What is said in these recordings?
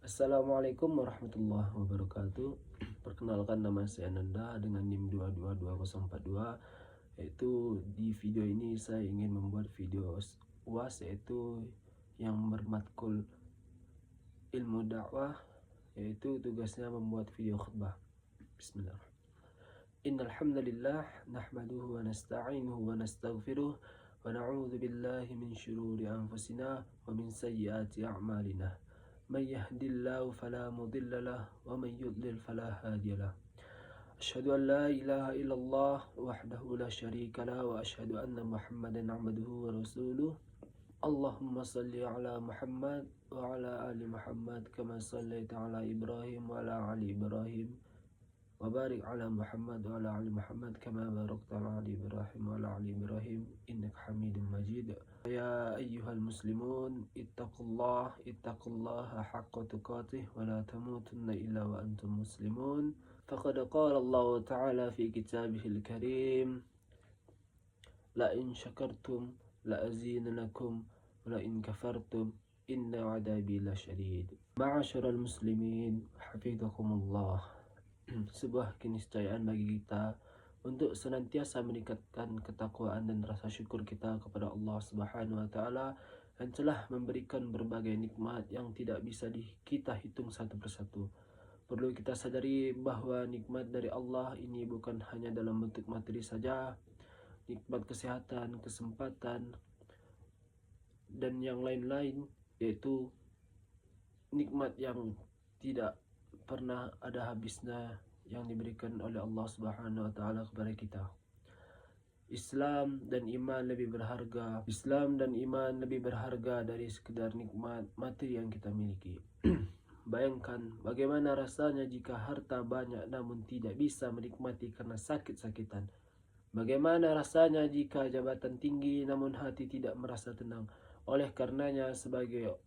Assalamualaikum warahmatullahi wabarakatuh. Perkenalkan, nama saya Nanda dengan NIM 222042. Yaitu di video ini saya ingin membuat video UAS, yaitu yang bermatkul ilmu dakwah, yaitu tugasnya membuat video khutbah. Bismillah. Innal hamdalillah nahmaduhu wa nasta'inuhu wa nastaghfiruh wa na'udzu billahi min syururi anfusina wa min sayyiati a'malina. من يهد الله فلا مضل له ومن يضلل فلا هادي له. أشهد أن لا إله إلا الله وحده لا شريك له وأشهد أن محمدا عبده ورسوله. اللهم صل على محمد وعلى آل محمد كما صليت على إبراهيم وعلى آل إبراهيم وبارك على محمد وعلى آل محمد كما باركت على آل إبراهيم وعلى آل إبراهيم إنك حميد مجيد. يا أيها المسلمون اتقوا الله حق تقاته ولا تموتن إلا وأنتم مسلمون. فقد قال الله تعالى في كتابه الكريم: لئن شكرتم لأزيدنكم ولئن كفرتم إن عذابي لشديد. معاشر المسلمين حفظكم الله. Sebuah keniscayaan bagi kita untuk senantiasa meningkatkan ketakwaan dan rasa syukur kita kepada Allah Subhanahu wa taala yang telah memberikan berbagai nikmat yang tidak bisa kita hitung satu persatu. Perlu kita sadari bahwa nikmat dari Allah ini bukan hanya dalam bentuk materi saja, nikmat kesehatan, kesempatan, dan yang lain-lain, yaitu nikmat yang tidak pernah ada habisnya yang diberikan oleh Allah Subhanahu wa taala kepada kita. Islam dan iman lebih berharga dari sekedar nikmat materi yang kita miliki. Bayangkan bagaimana rasanya jika harta banyak namun tidak bisa menikmati karena sakit-sakitan. Bagaimana rasanya jika jabatan tinggi namun hati tidak merasa tenang. Oleh karenanya, sebagai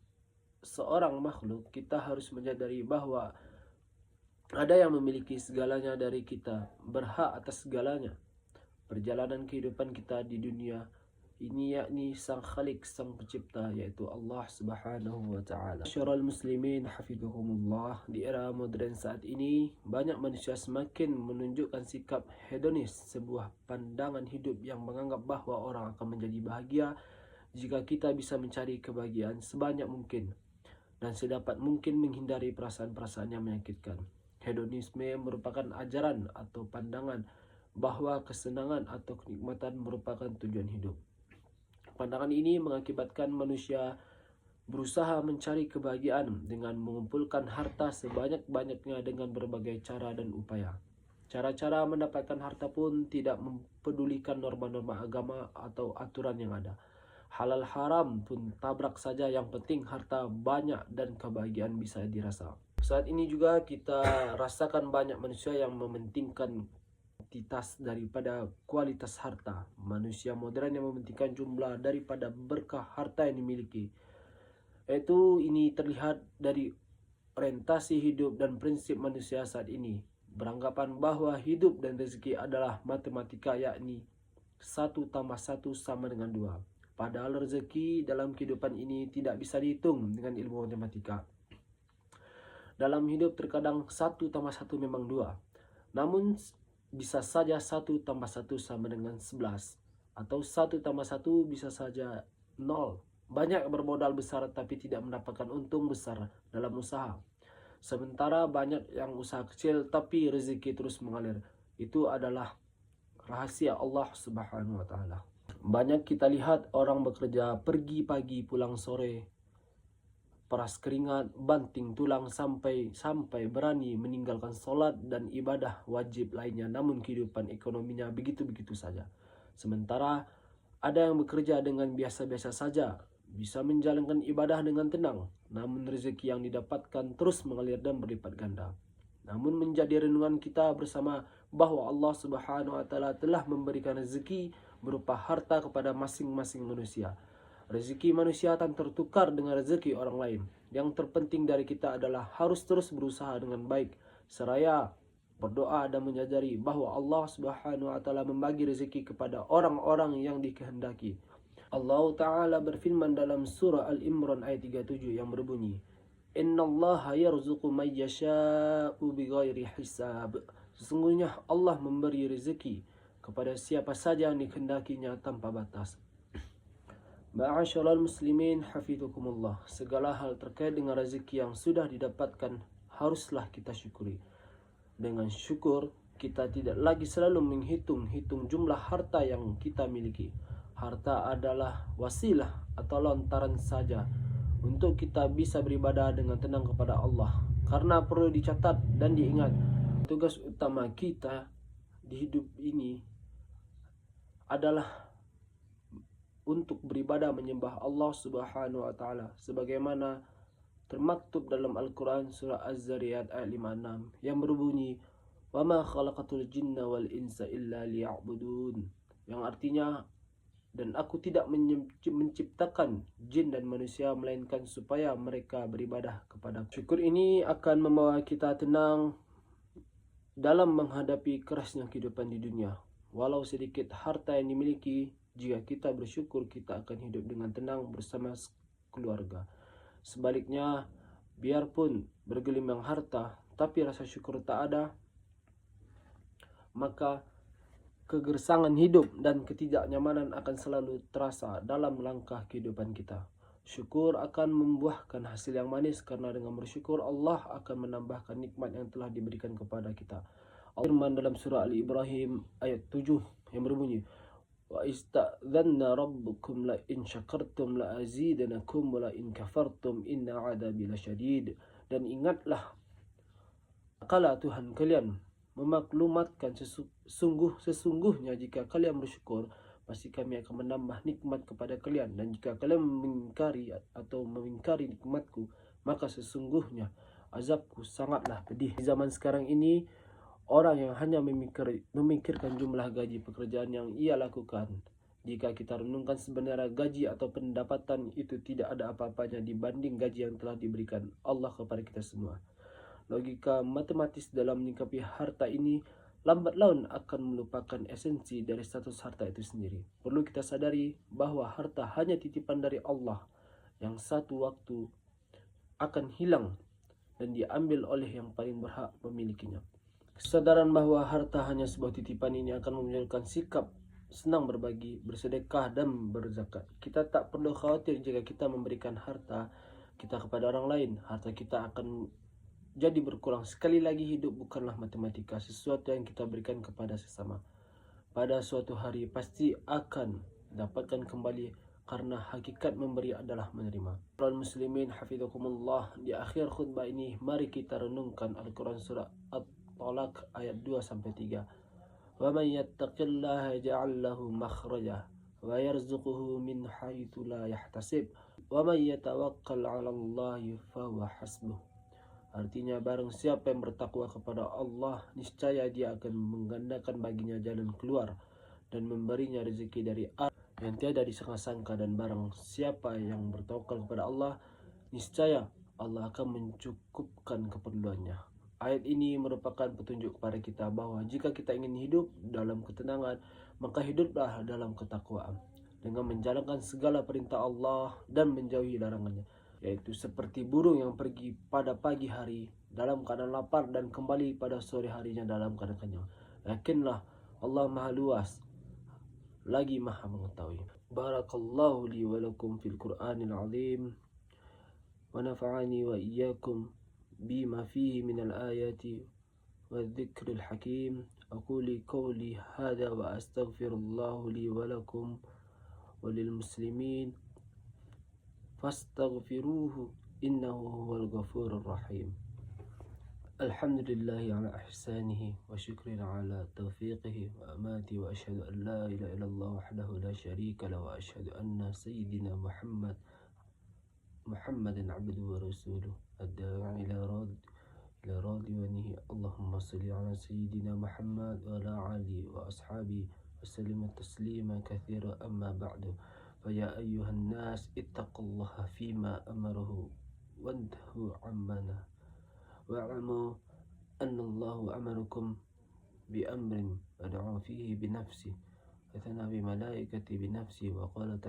seorang makhluk, kita harus menyadari bahwa ada yang memiliki segalanya dari kita, berhak atas segalanya. Perjalanan kehidupan kita di dunia ini yakni Sang Khalik, Sang Pencipta, yaitu Allah Subhanahu wa taala. Masyarul muslimin hafidhumullah, di era modern saat ini banyak manusia semakin menunjukkan sikap hedonis, sebuah pandangan hidup yang menganggap bahwa orang akan menjadi bahagia jika kita bisa mencari kebahagiaan sebanyak mungkin dan sedapat mungkin menghindari perasaan-perasaan yang menyakitkan. Hedonisme merupakan ajaran atau pandangan bahwa kesenangan atau kenikmatan merupakan tujuan hidup. Pandangan ini mengakibatkan manusia berusaha mencari kebahagiaan dengan mengumpulkan harta sebanyak-banyaknya dengan berbagai cara dan upaya. Cara-cara mendapatkan harta pun tidak mempedulikan norma-norma agama atau aturan yang ada. Halal haram pun tabrak saja, yang penting harta banyak dan kebahagiaan bisa dirasa. Saat ini juga kita rasakan banyak manusia yang mementingkan kuantitas daripada kualitas harta. Manusia modern yang mementingkan jumlah daripada berkah harta yang dimiliki. Ini terlihat dari orientasi hidup dan prinsip manusia saat ini. Beranggapan bahwa hidup dan rezeki adalah matematika, yakni 1 tambah 1 sama dengan 2. Padahal rezeki dalam kehidupan ini tidak bisa dihitung dengan ilmu matematika. Dalam hidup terkadang 1 tambah 1 memang 2. Namun bisa saja 1 tambah 1 sama dengan 11. Atau 1 tambah 1 bisa saja 0. Banyak bermodal besar tapi tidak mendapatkan untung besar dalam usaha. Sementara banyak yang usaha kecil tapi rezeki terus mengalir. Itu adalah rahasia Allah Subhanahu wa taala. Banyak kita lihat orang bekerja pergi pagi pulang sore, peras keringat, banting tulang sampai berani meninggalkan sholat dan ibadah wajib lainnya, namun kehidupan ekonominya begitu-begitu saja. Sementara ada yang bekerja dengan biasa-biasa saja, bisa menjalankan ibadah dengan tenang, namun rezeki yang didapatkan terus mengalir dan berlipat ganda. Namun menjadi renungan kita bersama bahwa Allah Subhanahu wa taala telah memberikan rezeki berupa harta kepada masing-masing manusia. Rezeki manusia akan tertukar dengan rezeki orang lain. Yang terpenting dari kita adalah harus terus berusaha dengan baik, seraya berdoa dan menyadari bahwa Allah Subhanahu wa taala membagi rezeki kepada orang-orang yang dikehendaki. Allah Ta'ala berfirman dalam surah Al-Imran ayat 37 yang berbunyi, Innallaha yarzuqu man yasha'u bighairi hisab. Sesungguhnya Allah memberi rezeki kepada siapa saja yang dikehendakinya tanpa batas. Ma'asyiral muslimin hafizakumullah. Segala hal terkait dengan rezeki yang sudah didapatkan haruslah kita syukuri. Dengan syukur kita tidak lagi selalu menghitung jumlah harta yang kita miliki. Harta adalah wasilah atau lontaran saja untuk kita bisa beribadah dengan tenang kepada Allah. Karena perlu dicatat dan diingat, tugas utama kita di hidup ini adalah untuk beribadah menyembah Allah Subhanahu wa taala sebagaimana termaktub dalam Al-Qur'an surah Az-Zariyat ayat 56 yang berbunyi wa ma khalaqatul jinna wal insa illa liya'budun, yang artinya dan aku tidak menciptakan jin dan manusia melainkan supaya mereka beribadah kepada. Syukur ini akan membawa kita tenang dalam menghadapi kerasnya kehidupan di dunia. Walau sedikit harta yang dimiliki, jika kita bersyukur, kita akan hidup dengan tenang bersama keluarga. Sebaliknya, biarpun bergelimang harta, tapi rasa syukur tak ada, maka kegersangan hidup dan ketidaknyamanan akan selalu terasa dalam langkah kehidupan kita. Syukur akan membuahkan hasil yang manis karena dengan bersyukur Allah akan menambahkan nikmat yang telah diberikan kepada kita. Firman dalam surah Al-Ibrahim ayat 7 yang berbunyi wa istadzanna rabbukum la in syakartum la azidanakum wa la in kafartum inna adabi lasyadid. Dan ingatlah kala Tuhan kalian memaklumatkan sesungguhnya jika kalian bersyukur pasti kami akan menambah nikmat kepada kalian, dan jika kalian mengingkari nikmatku maka sesungguhnya azabku sangatlah pedih. Di zaman sekarang ini orang yang hanya memikirkan jumlah gaji pekerjaan yang ia lakukan. Jika kita renungkan sebenarnya gaji atau pendapatan itu tidak ada apa-apanya dibanding gaji yang telah diberikan Allah kepada kita semua. Logika matematis dalam menyikapi harta ini lambat laun akan melupakan esensi dari status harta itu sendiri. Perlu kita sadari bahwa harta hanya titipan dari Allah yang satu waktu akan hilang dan diambil oleh yang paling berhak memilikinya. Kesadaran bahwa harta hanya sebuah titipan ini akan memunculkan sikap senang berbagi, bersedekah, dan berzakat. Kita tak perlu khawatir jika kita memberikan harta kita kepada orang lain. Harta kita akan jadi berkurang. Sekali lagi, hidup bukanlah matematika, sesuatu yang kita berikan kepada sesama pada suatu hari pasti akan dapatkan kembali, karena hakikat memberi adalah menerima. Para muslimin hafizakumullah, di akhir khutbah ini mari kita renungkan Al-Quran surah At-Talaq ayat 2-3. Wa man yattaqillaha yaj'al lahu makhraja wa yarzuquhu min haitsu la yahtasib wa man yatawakkal 'ala Allahi fahuwa hasbuh. Artinya, barang siapa yang bertakwa kepada Allah, niscaya dia akan menggandakan baginya jalan keluar dan memberinya rezeki dari arah yang tiada disangka-sangka. Dan barang siapa yang bertawakal kepada Allah, niscaya Allah akan mencukupkan keperluannya. Ayat ini merupakan petunjuk kepada kita bahwa jika kita ingin hidup dalam ketenangan, maka hiduplah dalam ketakwaan dengan menjalankan segala perintah Allah dan menjauhi larangannya, yaitu seperti burung yang pergi pada pagi hari dalam keadaan lapar dan kembali pada sore harinya dalam keadaan kenyang. Yakinlah Allah Maha Luas lagi Maha Mengetahui. Barakallahu li wa lakum fil Qur'anil azim wa nafa'ani wa iyyakum bima fihi minal ayati wa dzikril hakim. Aquli qawli hadha wa astaghfirullahu li wa lakum wa lil muslimin fastaghfiruhu innahu huwal ghafurur rahim. Alhamdulillahi ala ihsanihi wa syukrin ala tawfiqihi wa amati wa ashhadu an la ilaha illallah wahdahu la syarika lahu wa ashhadu anna sayyidina Muhammadan abduhu wa rasuluh ad-da'i ila radwanihi. Allahumma salli ala sayyidina Muhammad wa ala alihi wa ashabihi wa sallim taslima katsira. Amma ba'du. فيا أيها الناس اتقوا الله فيما أمره وانتهوا عما واعلموا أن الله أمركم بأمر ودعا فيه بنفسه وثنى بملائكته بنفسه وقال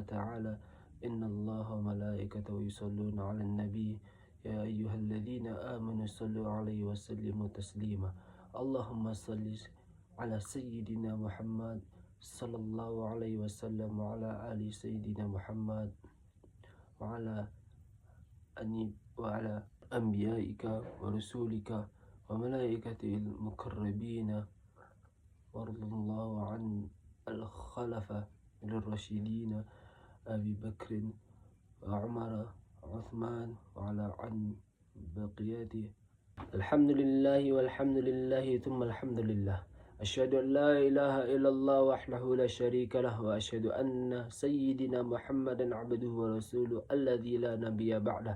تعالى إن الله وملائكته يصلون على النبي يا أيها الذين آمنوا صلوا عليه وسلموا تسليما اللهم صل على سيدنا محمد صلى الله عليه وسلم وعلى آل سيدنا محمد وعلى أنبيائك ورسولك وملائكته المقربين وارض الله عن الخلفاء الراشدين أبي بكر وعمر وعثمان وعلى عن بقيته. الحمد لله والحمد لله ثم الحمد لله أشهد أن لا إله إلا الله وحده لا شريك له وأشهد أن سيدنا محمدا عبده ورسوله الذي لا نبي بعده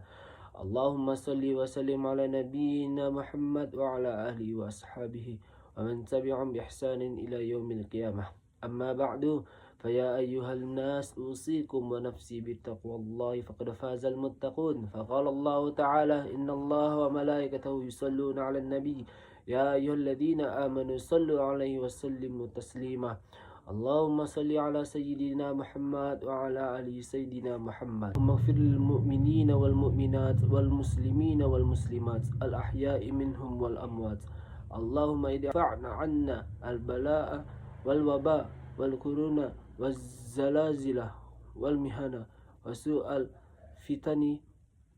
اللهم صل وسلم على نبينا محمد وعلى آله وأصحابه ومن تبعهم بإحسان إلى يوم القيامة أما بعد فيا أيها الناس أوصيكم ونفسي بتقوى الله فقد فاز المتقون فقال الله تعالى إن الله وملائكته يصلون على النبي يا أيها الذين آمنوا صلوا عليه وسلموا تسليما اللهم صل على سيدنا محمد وعلى آل سيدنا محمد اللهم اغفر للمؤمنين والمؤمنات والمسلمين والمسلمات الأحياء منهم والأموات اللهم ادفعنا عنا البلاء والوباء والكورونا والزلازل والمهنة وسوء الفتن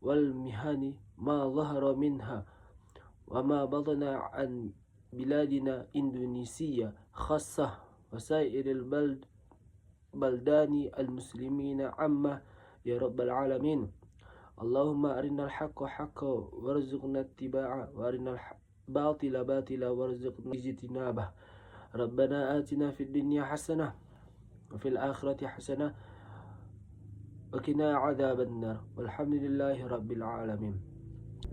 والمهن ما ظهر منها وما بطن عن بلادنا إندونيسيا خاصة وسائر البلدان المسلمين عامة يا رب العالمين اللهم أرنا الحق حقا وارزقنا اتباعه وأرنا الباطل باطلا وارزقنا اجتنابه ربنا آتنا في الدنيا حسنة وفي الآخرة حسنة وقنا عذاب النار والحمد لله رب العالمين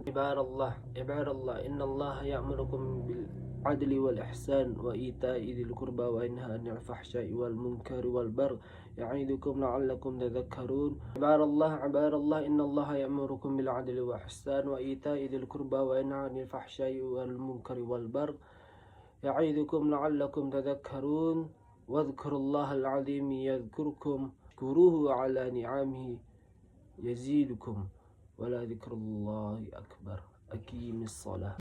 عباد الله إن الله يأمركم بالعدل والإحسان وإيتاء ذي القربى وينهى عن الفحشاء والمنكر والبغي يعظكم لعلكم تذكرون عباد الله إن الله يأمركم بالعدل والإحسان وإيتاء ذي القربى وينهى عن الفحشاء والمنكر والبغي يعظكم لعلكم تذكرون واذكروا الله العظيم يذكركم اشكروه على نعمه يزيدكم ولا ذكر الله أكبر أقيم الصلاة